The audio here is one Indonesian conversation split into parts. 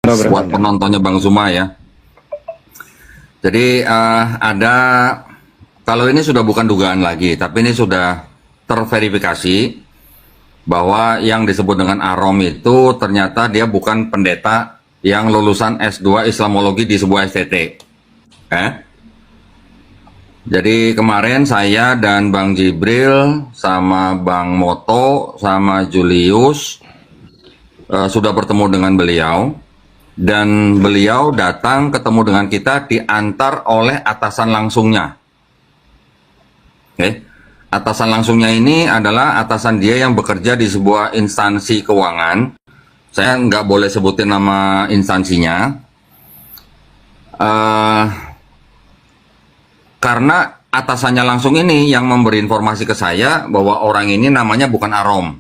buat penontonnya Bang Zuma ya. Jadi ada, kalau ini sudah bukan dugaan lagi, tapi ini sudah terverifikasi bahwa yang disebut dengan Arom itu ternyata dia bukan pendeta yang lulusan S2 Islamologi di sebuah STT. Jadi kemarin saya dan Bang Jibril sama Bang Moto sama Julius sudah bertemu dengan beliau, dan beliau datang ketemu dengan kita diantar oleh atasan langsungnya. Atasan langsungnya ini adalah atasan dia yang bekerja di sebuah instansi keuangan. Saya nggak boleh sebutin nama instansinya. Karena atasannya langsung ini yang memberi informasi ke saya bahwa orang ini namanya bukan Arom.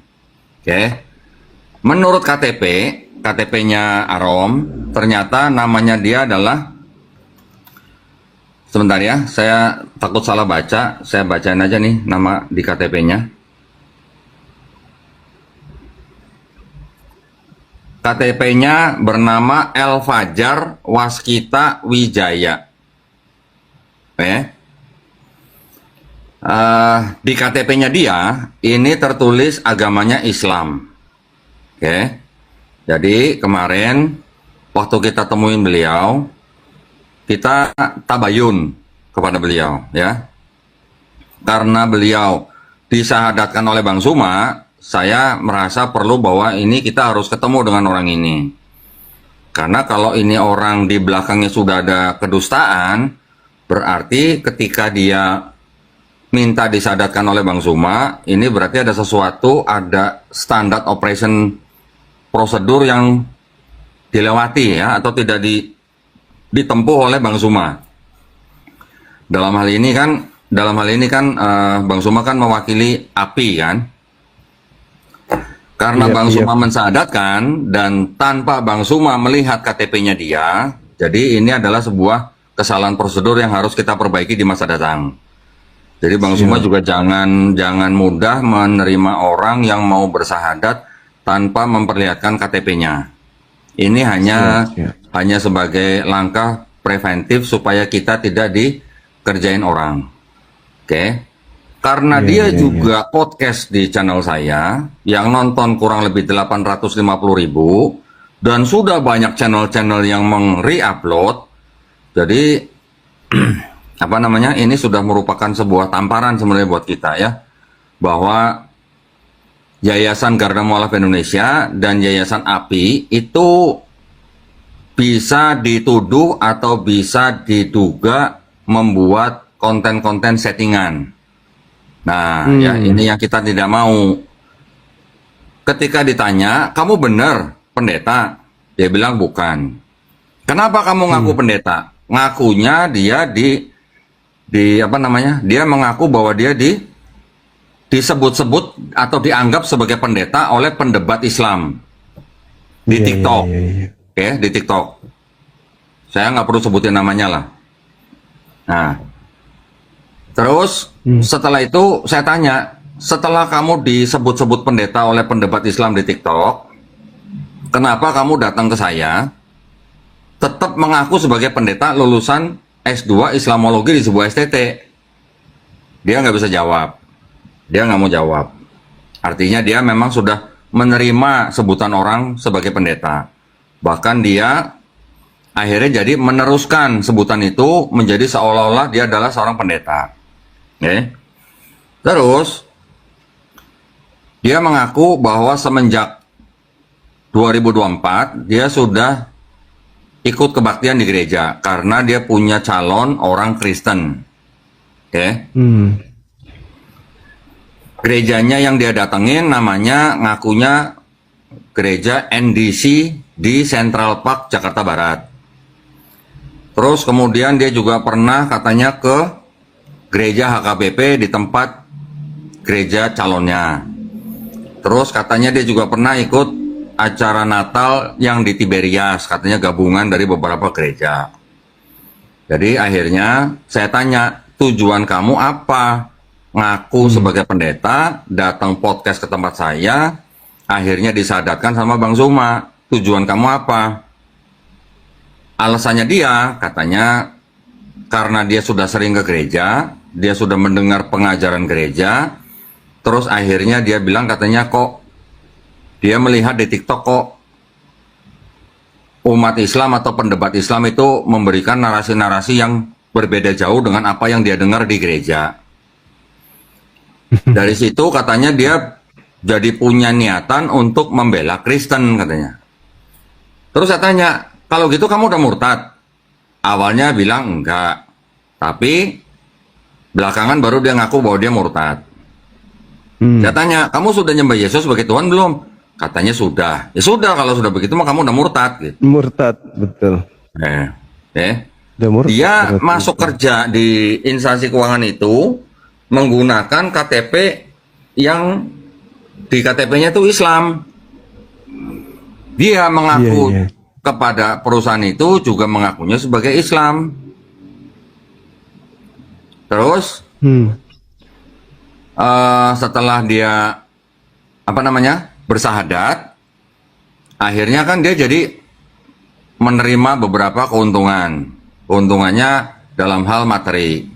Menurut KTP-nya Arom, ternyata namanya dia adalah, sebentar ya, saya takut salah baca, saya bacain aja nih nama di KTP-nya. KTP-nya bernama El Fajar Waskita Wijaya. Di KTP-nya dia ini tertulis agamanya Islam. Jadi kemarin waktu kita temuin beliau, kita tabayun kepada beliau ya. Karena beliau disahadatkan oleh Bang Zuma, saya merasa perlu bahwa ini kita harus ketemu dengan orang ini. Karena kalau ini orang di belakangnya sudah ada kedustaan, berarti ketika dia minta disadatkan oleh Bang Zuma, ini berarti ada sesuatu, ada standar operation prosedur yang dilewati ya, atau tidak ditempuh oleh Bang Zuma. Dalam hal ini kan Bang Zuma kan mewakili API kan. Karena Bang Zuma mensadatkan dan tanpa Bang Zuma melihat KTP-nya dia, jadi ini adalah sebuah kesalahan prosedur yang harus kita perbaiki di masa datang. Jadi Bang Zuma juga jangan mudah menerima orang yang mau bersahadat tanpa memperlihatkan KTP-nya. Ini hanya sebagai langkah preventif supaya kita tidak dikerjain orang. Karena dia juga podcast di channel saya yang nonton kurang lebih 850.000 dan sudah banyak channel-channel yang meng-re-upload. Jadi ini sudah merupakan sebuah tamparan sebenarnya buat kita ya, bahwa Yayasan Garda Mualaf Indonesia dan Yayasan API itu bisa dituduh atau bisa diduga membuat konten-konten settingan. Nah, ya ini yang kita tidak mau. Ketika ditanya, kamu benar pendeta? Dia bilang bukan. Kenapa kamu ngaku pendeta? Ngakunya dia dia mengaku bahwa dia disebut-sebut atau dianggap sebagai pendeta oleh pendebat Islam di TikTok. Di TikTok. Saya nggak perlu sebutin namanya lah. Nah, terus setelah itu saya tanya, setelah kamu disebut-sebut pendeta oleh pendebat Islam di TikTok, kenapa kamu datang ke saya tetap mengaku sebagai pendeta lulusan S2 Islamologi di sebuah STT? Dia nggak bisa jawab. Dia nggak mau jawab. Artinya dia memang sudah menerima sebutan orang sebagai pendeta. Bahkan dia akhirnya jadi meneruskan sebutan itu menjadi seolah-olah dia adalah seorang pendeta. Terus dia mengaku bahwa semenjak 2024 dia sudah ikut kebaktian di gereja karena dia punya calon orang Kristen. Gerejanya yang dia datengin namanya ngakunya gereja NDC di Central Park, Jakarta Barat. Terus kemudian dia juga pernah katanya ke gereja HKBP di tempat gereja calonnya. Terus katanya dia juga pernah ikut acara Natal yang di Tiberias, katanya gabungan dari beberapa gereja. Jadi akhirnya saya tanya, tujuan kamu apa? Ngaku sebagai pendeta, datang podcast ke tempat saya, akhirnya disadarkan sama Bang Zuma. Tujuan kamu apa? alasannya dia, katanya karena dia sudah sering ke gereja, dia sudah mendengar pengajaran gereja, terus akhirnya dia bilang katanya kok dia melihat di TikTok kok umat Islam atau pendebat Islam itu memberikan narasi-narasi yang berbeda jauh dengan apa yang dia dengar di gereja. Dari situ katanya dia jadi punya niatan untuk membela Kristen katanya. Terus saya tanya, kalau gitu kamu udah murtad? Awalnya bilang enggak, tapi belakangan baru dia ngaku bahwa dia murtad. Saya tanya, kamu sudah nyembah Yesus sebagai Tuhan belum? Katanya sudah. Ya sudah, kalau sudah begitu mah kamu udah murtad gitu. Murtad, betul. Udah murtad, dia masuk kerja di instansi keuangan itu menggunakan KTP yang di KTP-nya itu Islam. Dia mengaku kepada perusahaan itu juga mengakunya sebagai Islam. Terus setelah dia bersahadat, akhirnya kan dia jadi menerima beberapa keuntungan. Keuntungannya dalam hal materi.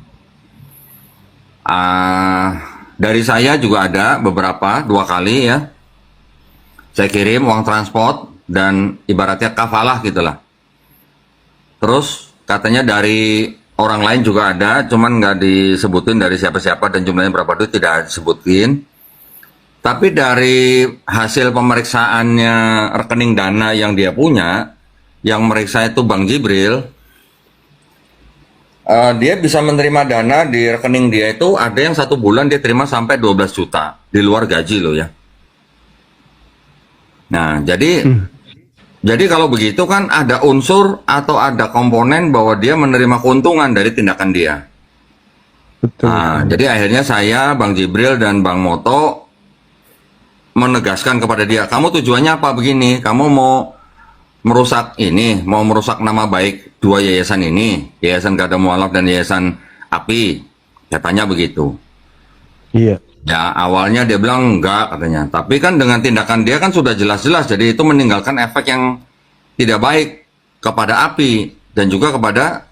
Dari saya juga ada beberapa, 2 kali ya. Saya kirim uang transport dan ibaratnya kafalah gitulah. Terus katanya dari orang lain juga ada, cuman nggak disebutin dari siapa-siapa dan jumlahnya berapa duit tidak disebutin. Tapi dari hasil pemeriksaannya rekening dana yang dia punya, yang meriksa itu Bang Jibril, dia bisa menerima dana di rekening dia itu ada yang 1 bulan dia terima sampai 12 juta di luar gaji loh ya. Nah, jadi kalau begitu kan ada unsur atau ada komponen bahwa dia menerima keuntungan dari tindakan dia. Betul. Nah, jadi akhirnya saya, Bang Jibril dan Bang Moto menegaskan kepada dia, kamu tujuannya apa begini? Kamu mau merusak ini, mau merusak nama baik 2 yayasan ini, Yayasan Gada Mualaf dan Yayasan API. Katanya begitu. Iya. Ya, awalnya dia bilang enggak katanya. Tapi kan dengan tindakan dia kan sudah jelas-jelas. Jadi itu meninggalkan efek yang tidak baik kepada API dan juga kepada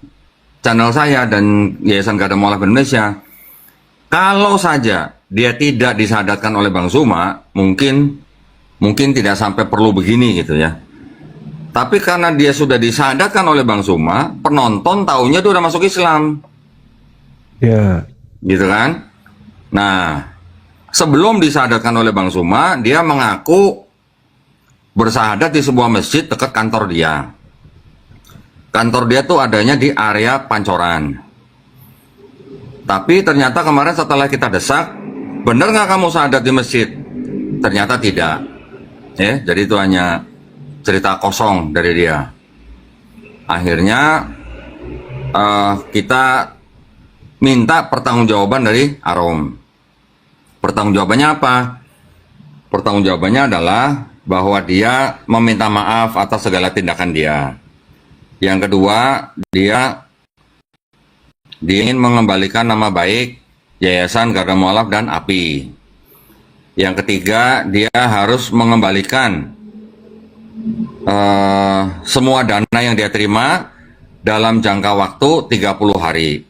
channel saya dan Yayasan Gada Mualaf Indonesia. Kalau saja dia tidak disadarkan oleh Bang Zuma, mungkin tidak sampai perlu begini gitu ya. Tapi karena dia sudah disadarkan oleh Bang Zuma, penonton taunya dia udah masuk Islam. Ya. Gitu kan? Nah, sebelum disadarkan oleh Bang Zuma, dia mengaku bersahadat di sebuah masjid dekat kantor dia. Kantor dia tuh adanya di area Pancoran. Tapi ternyata kemarin setelah kita desak, bener nggak kamu sahadat di masjid? Ternyata tidak. Jadi itu hanya cerita kosong dari dia. Akhirnya kita minta pertanggungjawaban dari Arom. Pertanggungjawabannya apa? Pertanggungjawabannya adalah bahwa dia meminta maaf atas segala tindakan dia. Yang kedua, dia ingin mengembalikan nama baik Yayasan Gada Mualaf dan API. Yang ketiga, dia harus mengembalikan semua dana yang dia terima dalam jangka waktu 30 hari.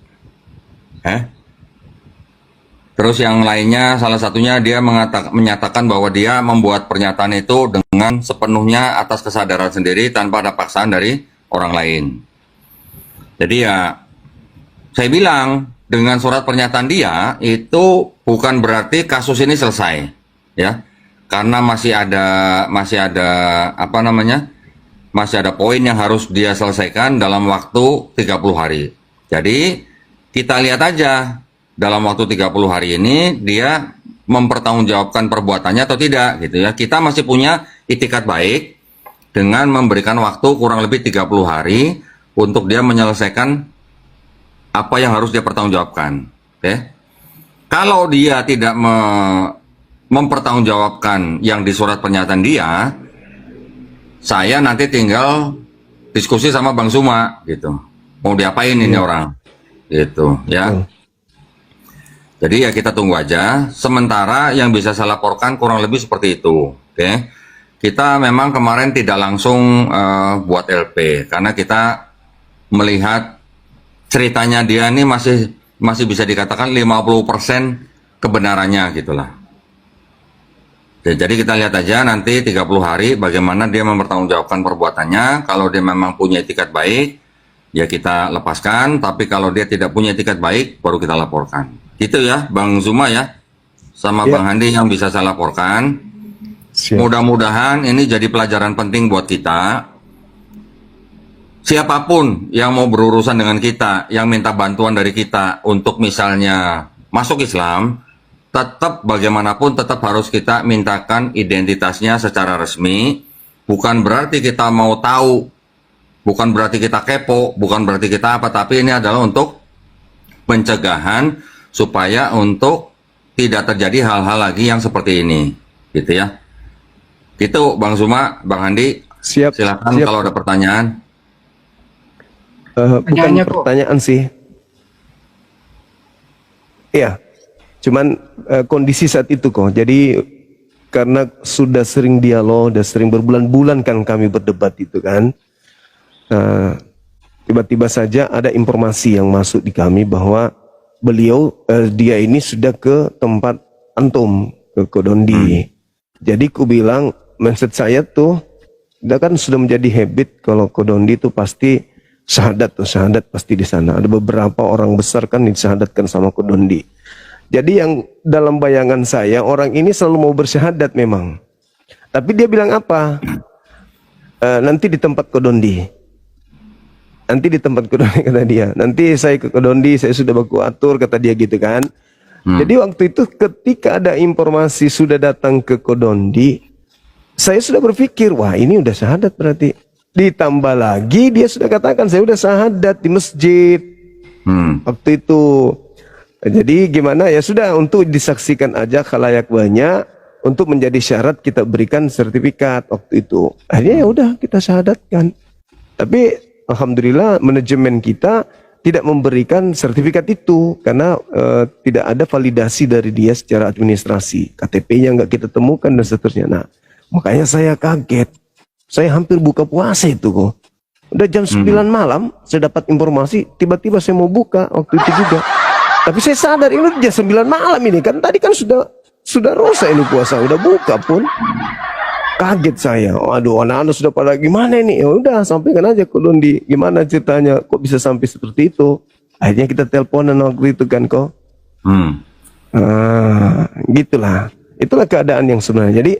Terus yang lainnya, salah satunya dia menyatakan bahwa dia membuat pernyataan itu dengan sepenuhnya atas kesadaran sendiri tanpa ada paksaan dari orang lain. Jadi ya, saya bilang dengan surat pernyataan dia itu bukan berarti kasus ini selesai, ya, karena masih ada poin yang harus dia selesaikan dalam waktu 30 hari. Jadi kita lihat aja dalam waktu 30 hari ini dia mempertanggungjawabkan perbuatannya atau tidak gitu ya. Kita masih punya itikat baik dengan memberikan waktu kurang lebih 30 hari untuk dia menyelesaikan apa yang harus dia pertanggungjawabkan. Kalau dia tidak mempertanggungjawabkan yang di surat pernyataan dia, saya nanti tinggal diskusi sama Bang Zuma gitu. Mau diapain ini orang? Gitu ya. Jadi ya kita tunggu aja. Sementara yang bisa saya laporkan kurang lebih seperti itu. Kita memang kemarin tidak langsung buat LP karena kita melihat ceritanya dia ini masih bisa dikatakan 50% kebenarannya gitulah. Jadi kita lihat aja nanti 30 hari bagaimana dia mempertanggungjawabkan perbuatannya. Kalau dia memang punya etikat baik, ya kita lepaskan. Tapi kalau dia tidak punya etikat baik, baru kita laporkan. Gitu ya, Bang Zuma ya, sama Ya. Bang Handi yang bisa saya laporkan. Siap. Mudah-mudahan ini jadi pelajaran penting buat kita. Siapapun yang mau berurusan dengan kita, yang minta bantuan dari kita untuk misalnya masuk Islam, tetap bagaimanapun tetap harus kita mintakan identitasnya secara resmi. Bukan berarti kita mau tahu, bukan berarti kita kepo, bukan berarti kita apa, tapi ini adalah untuk pencegahan supaya untuk tidak terjadi hal-hal lagi yang seperti ini, gitu ya. Gitu Bang Zuma, Bang Handi, Siap. silakan Siap. kalau ada pertanyaan. Bukan Pertanyaannya kok. pertanyaan sih. Iya, cuman kondisi saat itu kok. Jadi karena sudah sering dialog, sudah sering berbulan-bulan kan kami berdebat itu kan. Tiba-tiba saja ada informasi yang masuk di kami bahwa beliau, dia ini sudah ke tempat antum, ke Kodondi. Jadi ku bilang, mindset saya tuh, dia kan sudah menjadi habit kalau Kodondi itu pasti syahadat pasti di sana. Ada beberapa orang besar kan disyahadatkan sama Kodondi. Jadi yang dalam bayangan saya, orang ini selalu mau bersyahadat memang. Tapi dia bilang apa? Nanti di tempat Kodondi. Nanti di tempat Kodondi kata dia. Nanti saya ke Kodondi, saya sudah baku atur kata dia gitu kan. Jadi waktu itu ketika ada informasi sudah datang ke Kodondi, saya sudah berpikir, wah ini udah syahadat berarti. Ditambah lagi dia sudah katakan saya udah syahadat di masjid waktu itu. Jadi gimana ya sudah untuk disaksikan aja khalayak banyak untuk menjadi syarat kita berikan sertifikat waktu itu. Akhirnya ya udah kita syahadatkan. Tapi alhamdulillah manajemen kita tidak memberikan sertifikat itu karena tidak ada validasi dari dia secara administrasi. KTP-nya nggak kita temukan dan seterusnya. Nah, makanya saya kaget. Saya hampir buka puasa itu kok. Udah jam 9 malam, saya dapat informasi, tiba-tiba saya mau buka waktu itu juga. Tapi saya sadar ini jam 9 malam ini kan tadi kan sudah rusak ini puasa, udah buka pun. Kaget saya. Waduh, anak-anak sudah pada gimana ini? Ya udah, sampaikan aja ke Dondi. Gimana ceritanya kok bisa sampai seperti itu? Akhirnya kita teleponan waktu itu kan kok. Gitulah. Itulah keadaan yang sebenarnya. Jadi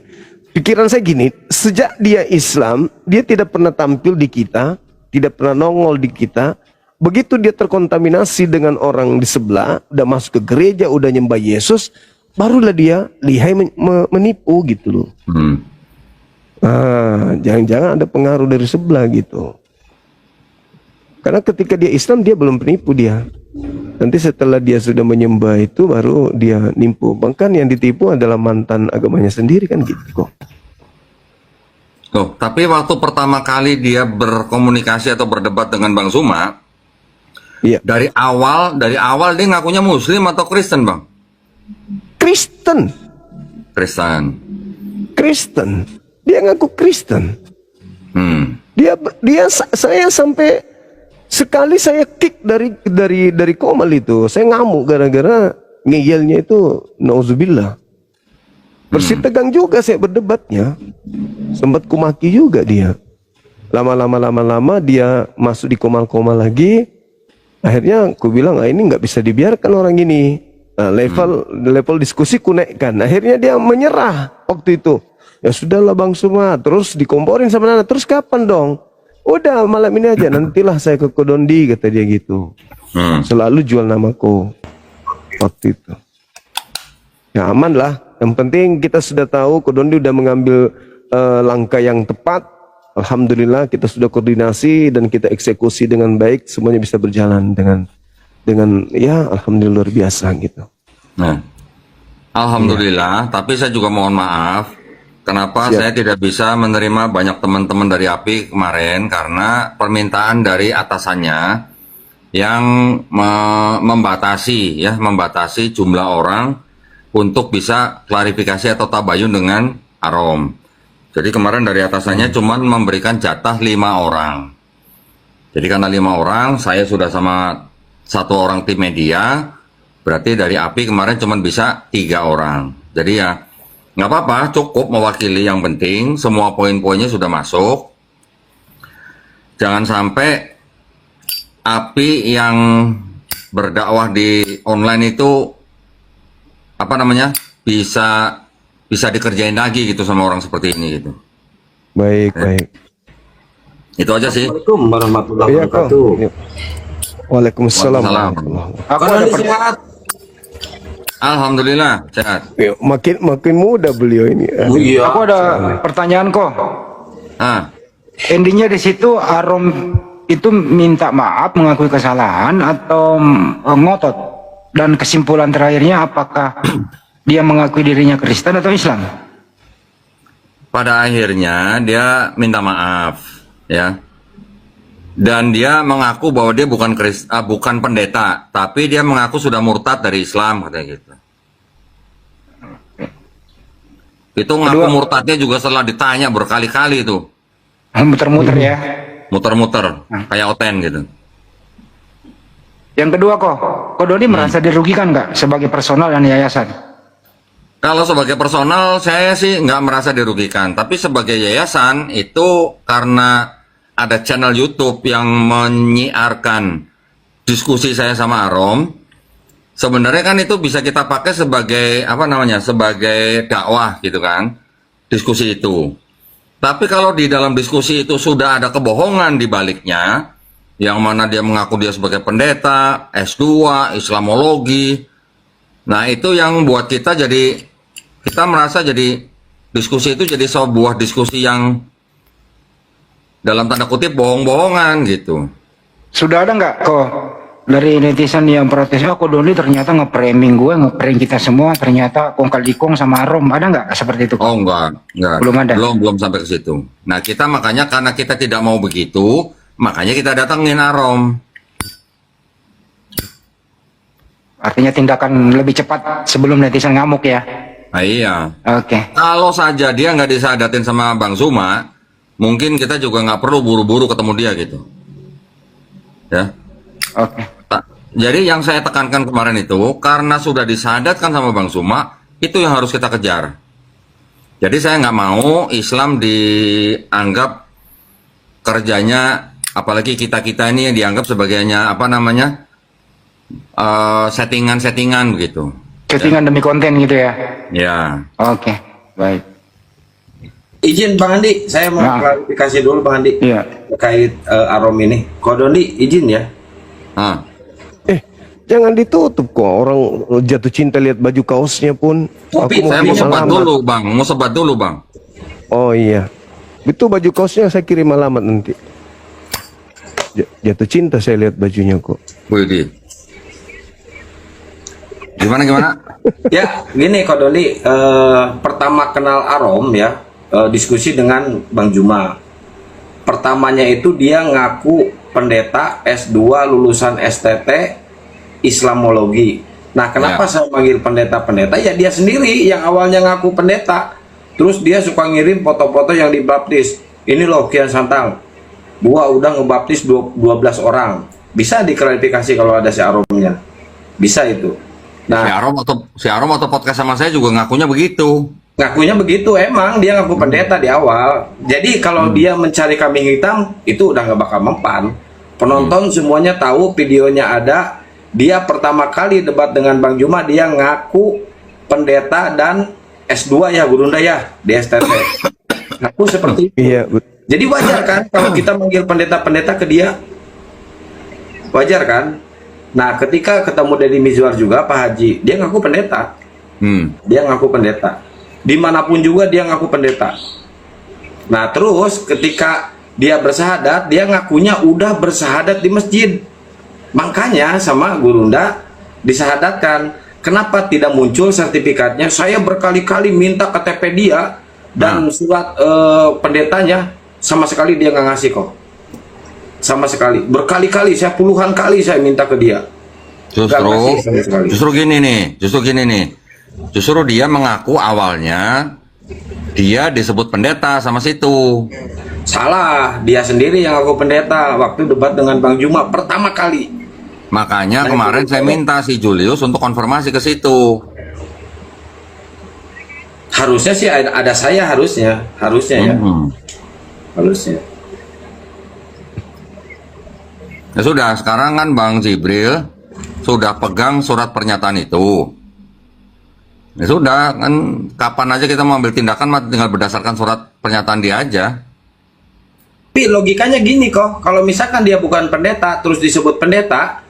pikiran saya gini, sejak dia Islam, dia tidak pernah tampil di kita, tidak pernah nongol di kita. Begitu dia terkontaminasi dengan orang di sebelah, udah masuk ke gereja, udah nyembah Yesus, barulah dia lihai menipu gitu loh. Jangan-jangan ada pengaruh dari sebelah gitu. Karena ketika dia Islam, dia belum penipu dia. Nanti setelah dia sudah menyembah itu baru dia nipu. Bahkan yang ditipu adalah mantan agamanya sendiri kan gitu kok. Oh, tapi waktu pertama kali dia berkomunikasi atau berdebat dengan Bang Zuma, Iya. dari awal dia ngakunya Muslim atau Kristen, Bang? Kristen. Kristen. Dia ngaku Kristen. Saya sampai sekali saya kick dari Komal itu. Saya ngamuk gara-gara ngeyelnya itu nauzubillah. Bersih tegang juga saya berdebatnya. Sempat kumaki juga dia. Lama-lama dia masuk di Komal-Komal lagi. Akhirnya aku bilang, ini nggak bisa dibiarkan orang ini. Nah, level diskusi ku naikkan. Akhirnya dia menyerah waktu itu. Ya sudahlah Bang Zuma, terus dikomporin sama Nana. Terus kapan dong? Udah malam ini aja, nantilah saya ke Kodondi kata dia gitu. Selalu jual namaku waktu itu. Ya aman lah. Yang penting kita sudah tahu Kodondi udah mengambil langkah yang tepat. Alhamdulillah kita sudah koordinasi dan kita eksekusi dengan baik. Semuanya bisa berjalan dengan ya alhamdulillah luar biasa gitu. Nah, alhamdulillah. Tapi saya juga mohon maaf. Kenapa saya tidak bisa menerima banyak teman-teman dari API kemarin karena permintaan dari atasannya yang membatasi jumlah orang untuk bisa klarifikasi atau tabayun dengan Arom. Jadi kemarin dari atasannya cuma memberikan jatah 5 orang. Jadi karena 5 orang, saya sudah sama 1 orang tim media, berarti dari API kemarin cuma bisa 3 orang. Jadi ya nggak apa-apa, cukup mewakili, yang penting semua poin-poinnya sudah masuk. Jangan sampai API yang berdakwah di online itu apa namanya bisa dikerjain lagi gitu sama orang seperti ini gitu. Baik, baik. Itu aja sih. Assalamualaikum warahmatullahi Iya, Ko. wabarakatuh. Yuk. Waalaikumsalam. Waalaikumsalam. Aku Kalau ada ini sehat. Alhamdulillah sehat. Yuk, makin muda beliau ini. Iya. Aku ada pertanyaan kok. Ah, Endingnya di situ Arom itu minta maaf, mengakui kesalahan atau ngotot. Dan kesimpulan terakhirnya apakah dia mengakui dirinya Kristen atau Islam? pada akhirnya dia minta maaf, ya. Dan dia mengaku bahwa dia bukan pendeta, tapi dia mengaku sudah murtad dari Islam, katanya gitu. Itu ngaku murtadnya juga setelah ditanya berkali-kali itu, Muter-muter ya. muter-muter kayak oten gitu. Yang kedua kok Doni merasa dirugikan nggak sebagai personal dan yayasan? Kalau sebagai personal saya sih nggak merasa dirugikan, tapi sebagai yayasan itu karena ada channel YouTube yang menyiarkan diskusi saya sama Arom. Sebenarnya kan itu bisa kita pakai sebagai apa namanya, sebagai dakwah gitu kan, diskusi itu. Tapi kalau di dalam diskusi itu sudah ada kebohongan di baliknya, yang mana dia mengaku dia sebagai pendeta, S2, Islamologi, nah itu yang buat kita merasa jadi diskusi itu jadi sebuah diskusi yang dalam tanda kutip bohong-bohongan gitu. Sudah ada nggak kok dari netizen yang protes, kok Doni ternyata nge-framing gue, nge-prank kita semua, ternyata kong kali kong sama Arom, ada nggak seperti itu? Oh enggak. Belum ada? Belum sampai ke situ. Nah kita makanya karena kita tidak mau begitu, makanya kita datangin Arom. Artinya tindakan lebih cepat sebelum netizen ngamuk ya? Nah iya. Oke. Kalau saja dia nggak disadatin sama Bang Zuma, mungkin kita juga nggak perlu buru-buru ketemu dia gitu. Ya. Oke. Jadi yang saya tekankan kemarin itu, karena sudah disadatkan sama Bang Zuma, itu yang harus kita kejar. Jadi saya nggak mau Islam dianggap kerjanya, apalagi kita-kita ini yang dianggap sebagainya apa namanya, settingan-settingan begitu. Settingan demi konten gitu ya? Ya. Oke, baik. Izin Bang Andi, saya mau Nah. klarifikasi dulu Bang Andi Iya. terkait Arom ini. Doni izin ya. Ah. Jangan ditutup kok. Orang jatuh cinta lihat baju kaosnya pun. Tapi Saya mau kirim sebat alamat. dulu, Bang. Mau sebat dulu, Bang. Oh iya. Itu baju kaosnya saya kirim alamat nanti. Jatuh cinta saya lihat bajunya kok. Wih, gimana? Ya, gini Doni, pertama kenal Arom ya, diskusi dengan Bang Juma. Pertamanya itu dia ngaku pendeta S2 lulusan STT Islamologi. Nah, kenapa saya manggil pendeta-pendeta? Ya dia sendiri yang awalnya ngaku pendeta. Terus dia suka ngirim foto-foto yang dibaptis. Ini loh Kian Santal. Gua udah ngebaptis 12 orang. Bisa diklarifikasi kalau ada si Aromnya. Bisa itu. Nah, Si Arom atau podcast sama saya juga ngakunya begitu. ngakunya begitu, emang dia ngaku pendeta di awal. Jadi kalau dia mencari kambing hitam, itu udah nggak bakal mempan. Penonton semuanya tahu, videonya ada. Dia pertama kali debat dengan Bang Juma, dia ngaku pendeta dan S2 ya, Gurunda ya, di STT. Ngaku seperti itu. Iya. Jadi wajar kan kalau kita manggil pendeta-pendeta ke dia? Wajar kan? Nah, ketika ketemu Deddy Mizwar juga, Pak Haji, dia ngaku pendeta. Dia ngaku pendeta. Dimanapun juga dia ngaku pendeta. Nah, terus ketika dia bersahadat, dia ngakunya udah bersahadat di masjid. Makanya sama Gurunda disahadatkan. Kenapa tidak muncul sertifikatnya? Saya berkali-kali minta KTP dia dan surat pendetanya, sama sekali dia nggak ngasih kok. Sama sekali. Berkali-kali, saya puluhan kali saya minta ke dia. Nggak ngasih sama sekali. Justru gini nih. Justru dia mengaku awalnya dia disebut pendeta sama situ. Salah, dia sendiri yang ngaku pendeta waktu debat dengan Bang Juma pertama kali. Makanya Nah, kemarin itu saya minta si Julius untuk konfirmasi ke situ. Harusnya sih ada saya harusnya ya. Harusnya. Ya sudah, sekarang kan Bang Jibril sudah pegang surat pernyataan itu. Ya sudah, kan kapan aja kita mau ambil tindakan mah tinggal berdasarkan surat pernyataan dia aja. Tapi logikanya gini kok, kalau misalkan dia bukan pendeta terus disebut pendeta,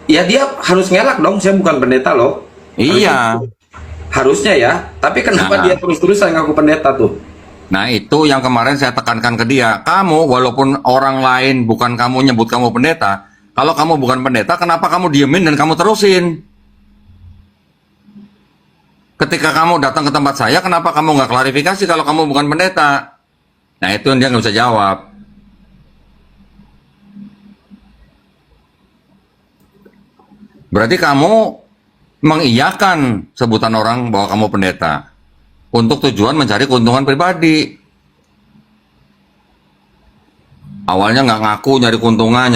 ya dia harus ngelak dong, saya bukan pendeta loh. Iya. Harusnya ya, tapi kenapa Nah. dia terus-terusan ngaku pendeta tuh? Nah itu yang kemarin saya tekankan ke dia. Kamu walaupun orang lain bukan kamu nyebut kamu pendeta, kalau kamu bukan pendeta, kenapa kamu diemin dan kamu terusin? Ketika kamu datang ke tempat saya, kenapa kamu nggak klarifikasi kalau kamu bukan pendeta? Nah itu yang dia nggak bisa jawab. Berarti kamu mengiyakan sebutan orang bahwa kamu pendeta untuk tujuan mencari keuntungan pribadi. Awalnya nggak ngaku nyari keuntungan,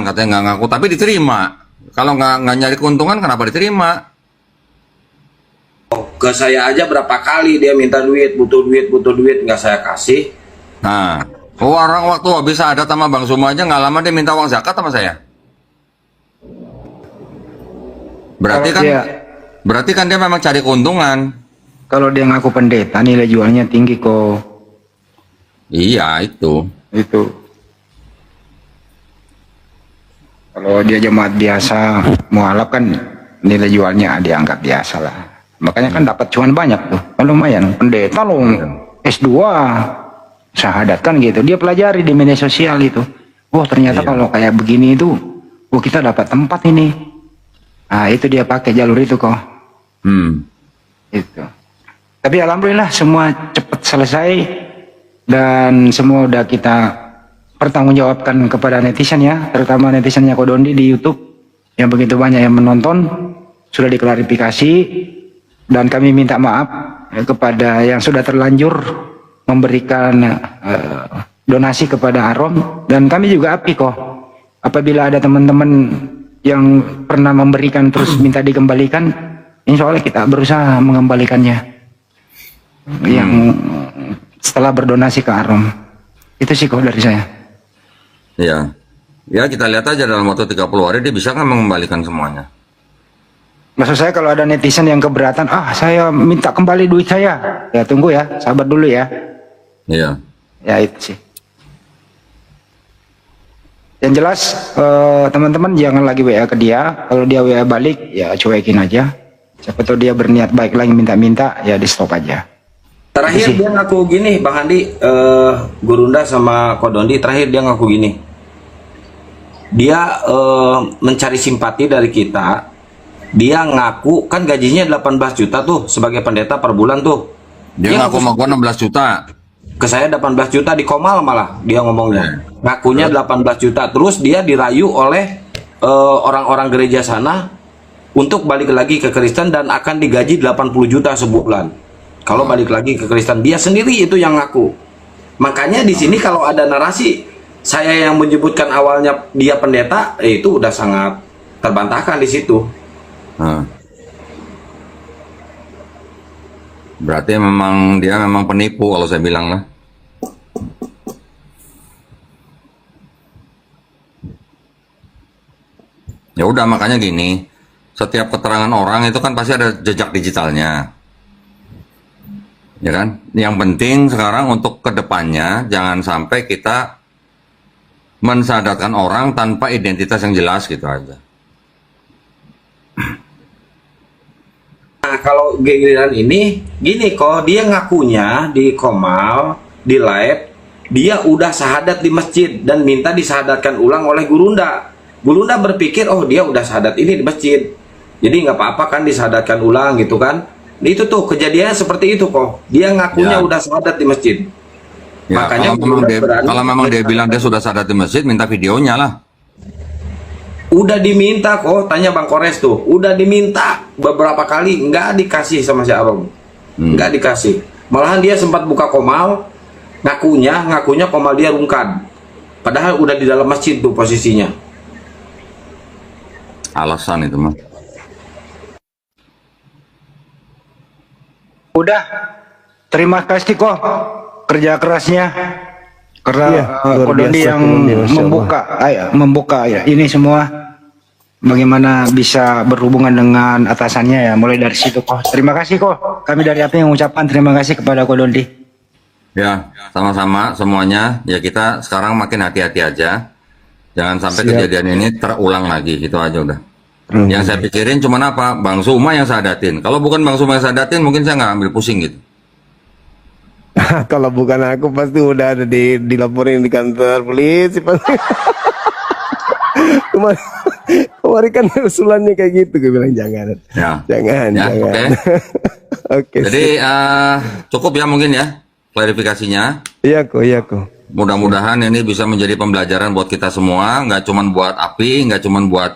katanya nggak ngaku, tapi diterima. Kalau nggak nyari keuntungan, kenapa diterima? Ke saya aja berapa kali dia minta duit, butuh duit, nggak saya kasih. Nah, orang waktu bisa ada sama Bang Sumo aja nggak lama dia minta uang zakat sama saya. Berarti Kalau kan, dia- berarti kan dia memang cari keuntungan. Kalau dia ngaku pendeta, nilai jualnya tinggi kok. Iya itu. Itu. Kalau dia jemaat biasa, mualaf kan nilai jualnya dianggap biasa lah. Makanya kan dapat cuan banyak tuh. Kan lumayan. Pendeta loh, S2, syahadat kan gitu. Dia pelajari di media sosial itu. Wah ternyata kalau kayak begini itu, wah kita dapat tempat ini. Nah itu dia pakai jalur itu kok. Itu. Tapi alhamdulillah semua cepat selesai dan semua udah kita pertanggungjawabkan kepada netizen ya, terutama netizennya Kodondi di YouTube yang begitu banyak yang menonton, sudah diklarifikasi dan kami minta maaf kepada yang sudah terlanjur memberikan donasi kepada Arom, dan kami juga api kok apabila ada teman-teman yang pernah memberikan terus minta dikembalikan, insya Allah kita berusaha mengembalikannya yang setelah berdonasi ke Arom. Itu sih kok dari saya. Ya, ya kita lihat aja dalam waktu 30 hari dia bisa kan mengembalikan semuanya. Maksud saya kalau ada netizen yang keberatan, saya minta kembali duit saya, ya tunggu ya, sabar dulu ya. Iya. Ya itu sih. Yang jelas teman-teman jangan lagi WA ke dia. Kalau dia WA balik ya cuekin aja. Siapa tahu dia berniat baik lagi minta-minta, ya di stop aja. Terakhir dia ngaku gini, Bang Andi, Gurunda sama Kodondi, terakhir dia ngaku gini. Dia mencari simpati dari kita. Dia ngaku, kan gajinya 18 juta tuh sebagai pendeta per bulan tuh. Dia ngaku sama gua 16 juta. Ke saya 18 juta di Komal malah dia ngomongnya. Ngakunya 18 juta. Terus dia dirayu oleh orang-orang gereja sana untuk balik lagi ke Kristen dan akan digaji 80 juta sebulan. Kalau balik lagi ke Kristen, dia sendiri itu yang ngaku. Makanya di sini kalau ada narasi saya yang menyebutkan awalnya dia pendeta, itu udah sangat terbantahkan di situ. Berarti memang dia memang penipu kalau saya bilang lah. Ya udah makanya gini, setiap keterangan orang itu kan pasti ada jejak digitalnya. Ya kan? Yang penting sekarang untuk kedepannya jangan sampai kita mensadarkan orang tanpa identitas yang jelas gitu aja. Nah, kalau giliran ini gini kok, dia ngakunya di Komal, di live, dia udah syahadat di masjid dan minta disahadatkan ulang oleh Gurunda. Gurunda berpikir, oh dia udah syahadat ini di masjid, jadi nggak apa-apa kan disahadatkan ulang gitu kan. Itu tuh kejadiannya seperti itu kok. Dia ngakunya udah syahadat di masjid. Ya, Makanya kalau memang dia bilang dia sudah syahadat di masjid, minta videonya lah. Udah diminta kok, tanya Bang Kores tuh, udah diminta beberapa kali, nggak dikasih sama si Arom, nggak dikasih. Malahan dia sempat buka Komal, ngakunya Komalia Rungkad. Padahal udah di dalam masjid tuh posisinya. Alasan itu mah. Udah, terima kasih kok kerja kerasnya karena Iya, luar Kodondi biasa, yang Kodondi, Masya membuka ya ini semua bagaimana bisa berhubungan dengan atasannya ya, mulai dari situ kok. Terima kasih kok, kami dari API mengucapkan terima kasih kepada Kodondi. Ya, sama-sama semuanya. Ya kita sekarang makin hati-hati aja. Jangan sampai Siap. kejadian ini terulang lagi, itu aja udah. Yang saya pikirin cuman apa? Bang Suma yang saya hadatin. Kalau bukan Bang Suma yang saya hadatin, mungkin saya nggak ambil pusing gitu. Kalau bukan aku pasti udah ada dilaporin di kantor polisi pasti. Kemarin kan usulannya kayak gitu, gue bilang jangan. Ya. Jangan, Ya, jangan. oke. Oke. Jadi cukup ya mungkin ya klarifikasinya. Iya kok. Mudah-mudahan ini bisa menjadi pembelajaran buat kita semua, nggak cuman buat API, nggak cuman buat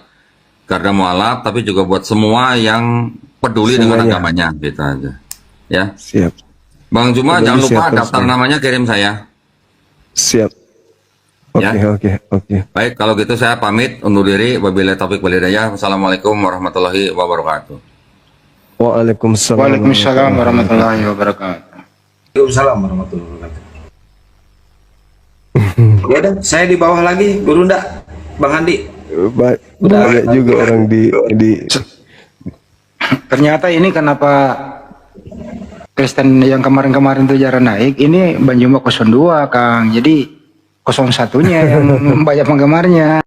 Garda Mualaf, tapi juga buat semua yang peduli dengan Semuanya. agamanya, gitu aja. Ya, Siap. Bang Juma Peduli jangan lupa siapa daftar semua. namanya kirim saya. Siap. Ya. Oke. Baik, kalau gitu saya pamit undur diri. Wabillahi taufiq wal hidayah. Wassalamualaikum warahmatullahi wabarakatuh. Waalaikumsalam. Waalaikumsalam warahmatullahi wabarakatuh. Waalaikumsalam warahmatullahi wabarakatuh. Ya udah, saya di bawah lagi, Gurunda, Bang Handi. Banyak juga orang di Ternyata ini kenapa Kristen yang kemarin-kemarin tuh jarang naik, ini Banjuma 02 Kang, jadi 01-nya yang banyak penggemarnya.